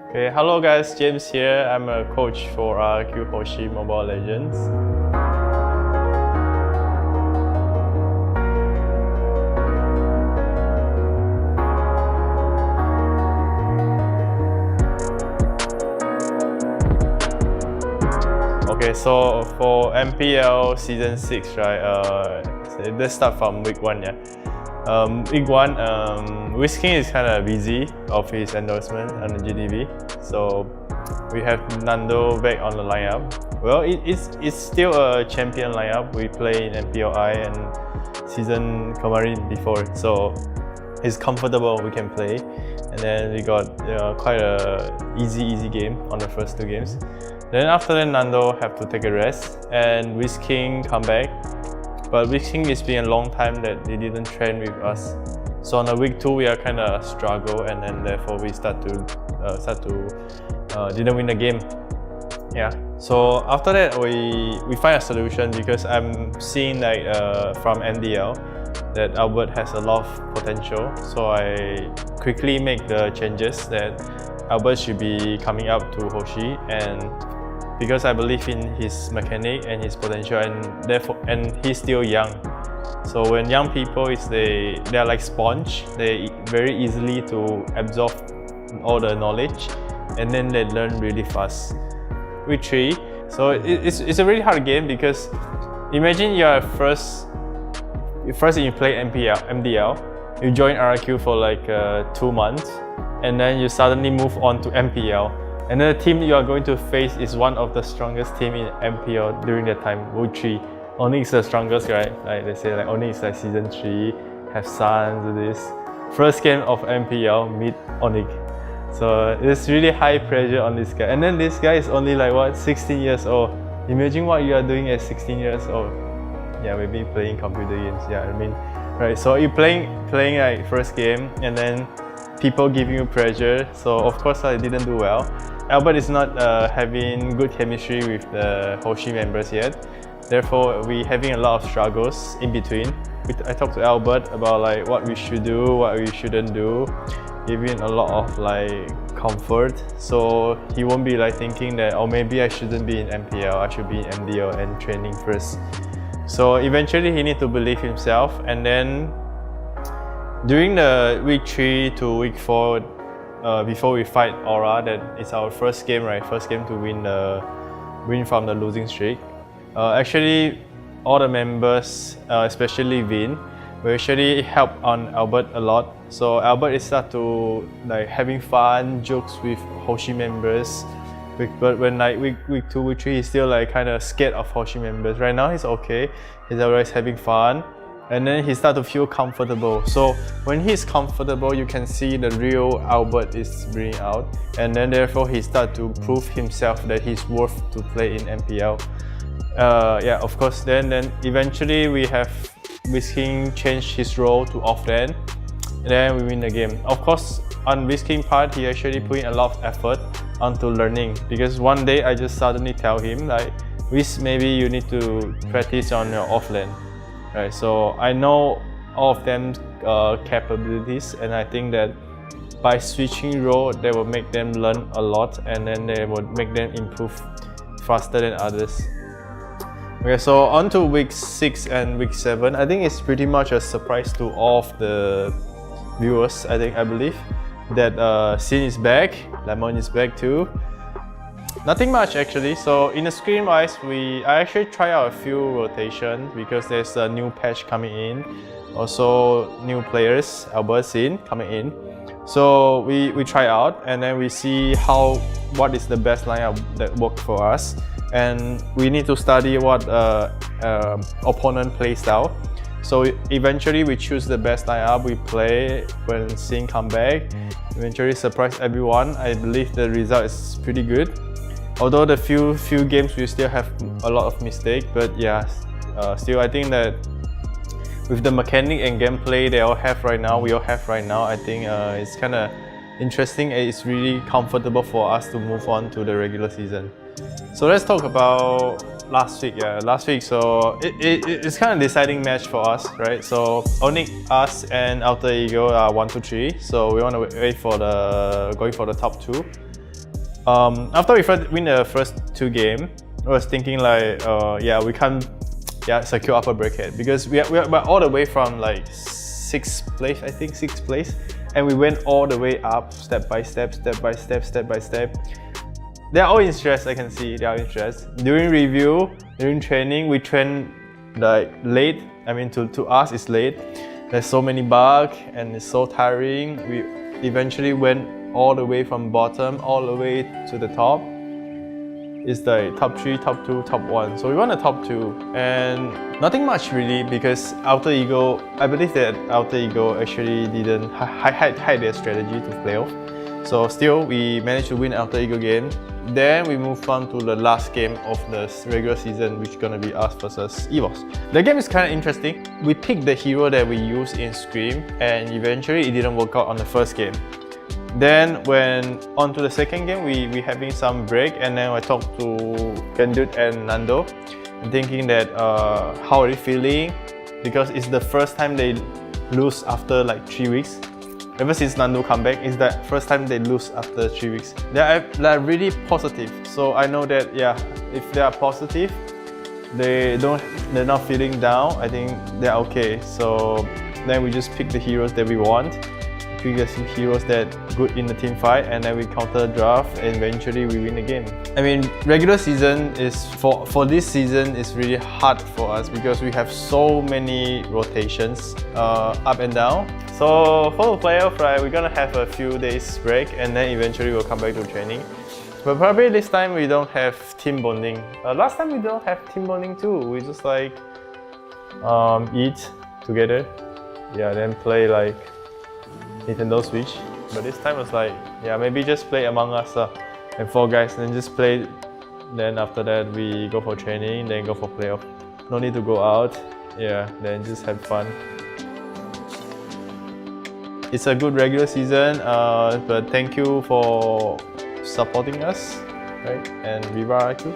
Okay, hello guys, James here. I'm a coach for RQ Hoshi Mobile Legends. Okay, so for MPL Season 6, right, so let's start from week 1, yeah. Week 1, Whisking is kind of busy of his endorsement on the GDB, so we have Nando back on the lineup. Well, it's still a champion lineup. We play in MPLI and season Kamarin before, so it's comfortable, we can play. And then we got quite a easy game on the first 2 games. Then after that, Nando have to take a rest and Whisking come back. But Whisking it's been a long time that they didn't train with us. So on the week 2 we are kind of struggle, and then therefore we didn't win the game. Yeah. So after that we find a solution, because I'm seeing like from NDL that Albert has a lot of potential. So I quickly make the changes that Albert should be coming up to Hoshi, and because I believe in his mechanic and his potential, and he's still young. So when young people they're like sponge, they very easily to absorb all the knowledge, and then they learn really fast. Week 3, so it's a really hard game, because imagine you're first you play MDL, you join RQ for like 2 months, and then you suddenly move on to MPL. And then the team you are going to face is one of the strongest team in MPL during that time, Week 3. Onyx is the strongest, right? Like they say, like Onyx is like season 3, have Suns, this. First game of MPL, meet Onyx. So it's really high pressure on this guy. And then this guy is only like what, 16 years old. Imagine what you are doing at 16 years old. Yeah, maybe playing computer games. Yeah, I mean, right? So you're playing like first game, and then people giving you pressure. So of course I didn't do well. Albert is not having good chemistry with the Hoshi members yet. Therefore, we having a lot of struggles in between. I talked to Albert about like what we should do, what we shouldn't do, giving a lot of like comfort. So he won't be like thinking that, oh, maybe I shouldn't be in MPL, I should be in MDL and training first. So eventually he need to believe himself, and then during the week 3 to week 4, before we fight Aura, that is our first game, right? First game to win from the losing streak. Actually, all the members, especially Vin, will actually help on Albert a lot. So Albert is start to like having fun, jokes with Hoshi members. But when like week 2, week 3, he's still like kind of scared of Hoshi members. Right now he's okay. He's always having fun. And then he starts to feel comfortable. So when he's comfortable, you can see the real Albert is bringing out, and then therefore he starts to prove himself that he's worth to play in MPL. Yeah, of course. Then eventually we have Whisking change his role to offlane, and then we win the game. Of course, on Whisking part, he actually put in a lot of effort onto learning, because one day I just suddenly tell him like, Whis, maybe you need to practice on your offlane. Right, so I know all of them capabilities, and I think that by switching role, they will make them learn a lot, and then they will make them improve faster than others. Okay, so on to week 6 and week 7. I think it's pretty much a surprise to all of the viewers. I believe that Sin is back, Lemon is back too. Nothing much actually. So in the screen wise, I actually try out a few rotations, because there's a new patch coming in. Also new players, Albert, Sin coming in. So we try out, and then we see what is the best lineup that works for us. And we need to study what opponent play style. So eventually we choose the best lineup we play when Sin come back. Eventually surprise everyone. I believe the result is pretty good. Although the few games we still have a lot of mistakes, but yeah, still I think that with the mechanic and gameplay we all have right now, I think it's kind of interesting, and it's really comfortable for us to move on to the regular season. So let's talk about last week. Yeah, last week. So it's kind of deciding match for us, right? So Onyx, us, and Alter Ego are 1, 2, 3. So we want to wait for going for the top 2. After we win the first 2 games, I was thinking like, yeah, we can't secure upper bracket because we're all the way from like 6th place, I think 6th place, and we went all the way up step by step. They're all in stress, I can see, they are in stress. During review, during training, we train like late. I mean, to us, it's late. There's so many bugs and it's so tiring. We eventually went all the way from bottom, all the way to the top. It's like top 3, top 2, top 1. So we won the top 2 and nothing much really because Alter Ego, I believe that Alter Ego actually didn't hide their strategy to playoff. So still, we managed to win Alter Ego game. Then we move on to the last game of the regular season, which is gonna be us versus EVOS. The game is kind of interesting. We picked the hero that we used in Scream, and eventually it didn't work out on the first game. Then when on to the second game, we having some break, and then I talked to Kendut and Nando, thinking that how are they feeling? Because it's the first time they lose after like 3 weeks. Ever since Nando come back, it's the first time they lose after 3 weeks. They're really positive. So I know that if they are positive, they're not feeling down. I think they're okay. So then we just pick the heroes that we want. Pick the heroes that good in the team fight, and then we counter draft, and eventually we win the game. I mean, regular season is for this season is really hard for us because we have so many rotations up and down. So for the playoff, right, we're gonna have a few days break, and then eventually we'll come back to training. But probably this time we don't have team bonding. Last time we don't have team bonding too. We just like eat together, then play like Nintendo Switch. But this time was like, maybe just play Among Us and 4 guys, and then just play. Then after that we go for training, then go for playoff. No need to go out. Then just have fun. It's a good regular season, but thank you for supporting us, right? And Viva too.